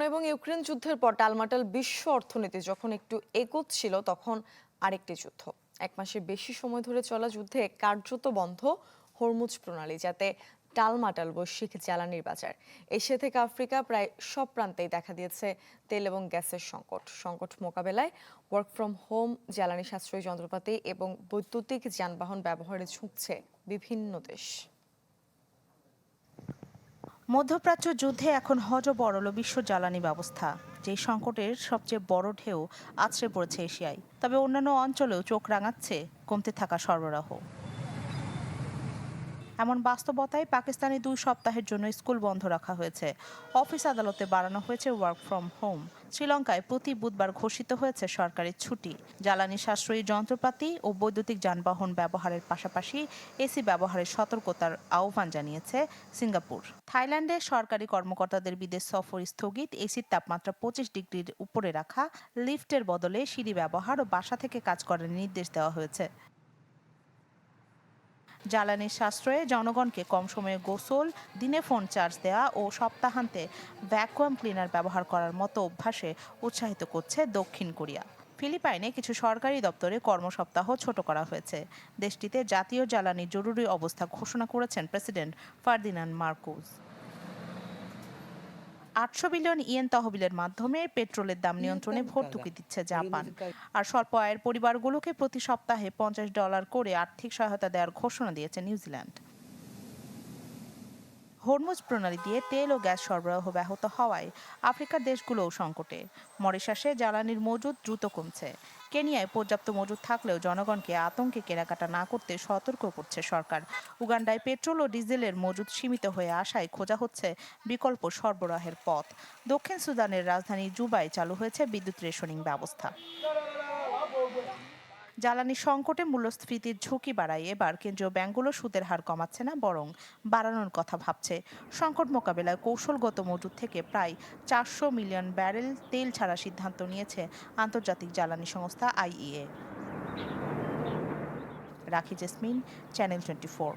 এবং ইউক্রেন যুদ্ধের পর টালমাটাল বিশ্ব অর্থনীতি যখন একটু এগোচ্ছিল তখন আরেকটি যুদ্ধ। এক মাসের বেশি সময় ধরে চলা যুদ্ধে কার্যত বন্ধ হরমুজ প্রণালী, যাতে টালমাটাল বৈশ্বিক জ্বালানির বাজার। এশিয়া থেকে আফ্রিকা প্রায় সব প্রান্তেই দেখা দিয়েছে তেল এবং গ্যাসের সংকট মোকাবেলায় ওয়ার্ক ফ্রম হোম, জ্বালানি সাশ্রয়ী যন্ত্রপাতি এবং বৈদ্যুতিক যানবাহন ব্যবহারে ঝুঁকছে বিভিন্ন দেশ। মধ্যপ্রাচ্য যুদ্ধে এখন হযবরল বিশ্ব জ্বালানি ব্যবস্থা, যে সংকটের সবচেয়ে বড় ঢেউ আছড়ে পড়েছে এশিয়ায়। তবে অন্যান্য অঞ্চলেও চোখ রাঙাচ্ছে কমতে থাকা সরবরাহ। এমন বাস্তবতায় পাকিস্তানে 2 সপ্তাহের জন্য স্কুল বন্ধ রাখা হয়েছে। অফিস আদালতে বাড়ানো হয়েছে ওয়ার্ক ফ্রম হোম। শ্রীলঙ্কায় প্রতি বুধবার ঘোষিত হয়েছে সরকারি ছুটি। জ্বালানি সাশ্রয়ী যন্ত্রপাতি ও বৈদ্যুতিক যানবাহন ব্যবহারের পাশাপাশি এসি ব্যবহারের সতর্কতার আহ্বান জানিয়েছে সিঙ্গাপুর। থাইল্যান্ডে সরকারি কর্মকর্তাদের বিদেশ সফর স্থগিত, এসির তাপমাত্রা 25 ডিগ্রির উপরে রাখা, লিফটের বদলে সিঁড়ি ব্যবহার ও বাসা থেকে কাজ করার নির্দেশ দেওয়া হয়েছে। জ্বালানির সাশ্রয়ে জনগণকে কম সময়ে গোসল, দিনে ফোন চার্জ দেওয়া ও সপ্তাহান্তে ভ্যাকুয়াম ক্লিনার ব্যবহার করার মতো অভ্যাসে উৎসাহিত করছে দক্ষিণ কোরিয়া। ফিলিপাইনে কিছু সরকারি দপ্তরে কর্মসপ্তাহ ছোট করা হয়েছে। দেশটিতে জাতীয় জ্বালানি জরুরি অবস্থা ঘোষণা করেছেন president Ferdinand Marcos. 800 billion yen তহবিলের মাধ্যমে পেট্রোলের দাম নিয়ন্ত্রণে ভর্তুকি দিচ্ছে জাপান। আর স্বল্প আয়ের পরিবারগুলোকে প্রতি সপ্তাহে $50 করে আর্থিক সহায়তা দেওয়ার ঘোষণা দিয়েছে নিউজিল্যান্ড। হরমুজ প্রণালী দিয়ে তেল ও গ্যাস সরবরাহ ব্যাহত হওয়ায় আফ্রিকার দেশগুলোও সংকটে। মরিশাসে জ্বালানির মজুদ দ্রুত কমছে। কেনিয়ায় পর্যাপ্ত মজুদ থাকলেও জনগণকে আতঙ্কে কেনাকাটা না করতে সতর্ক করছে সরকার। উগান্ডায় পেট্রোল ও ডিজেলের মজুদ সীমিত হয়ে আসায় খোঁজা হচ্ছে বিকল্প সরবরাহের পথ। দক্ষিণ সুদানের রাজধানী জুবায় চালু হয়েছে বিদ্যুৎ রেশনিং ব্যবস্থা। জ্বালানি সংকটে মূল্যস্ফীতির ঝুঁকি বাড়ায় এবার কেন্দ্রীয় ব্যাংকগুলো সুদের হার কমাচ্ছে না, বরং বাড়ানোর কথা ভাবছে। সংকট মোকাবেলায় কৌশলগত মজুদ থেকে প্রায় 400 মিলিয়ন ব্যারেল তেল ছাড়ার সিদ্ধান্ত নিয়েছে আন্তর্জাতিক জ্বালানি সংস্থা IEA। রাখি জেসমিন, চ্যানেল 24।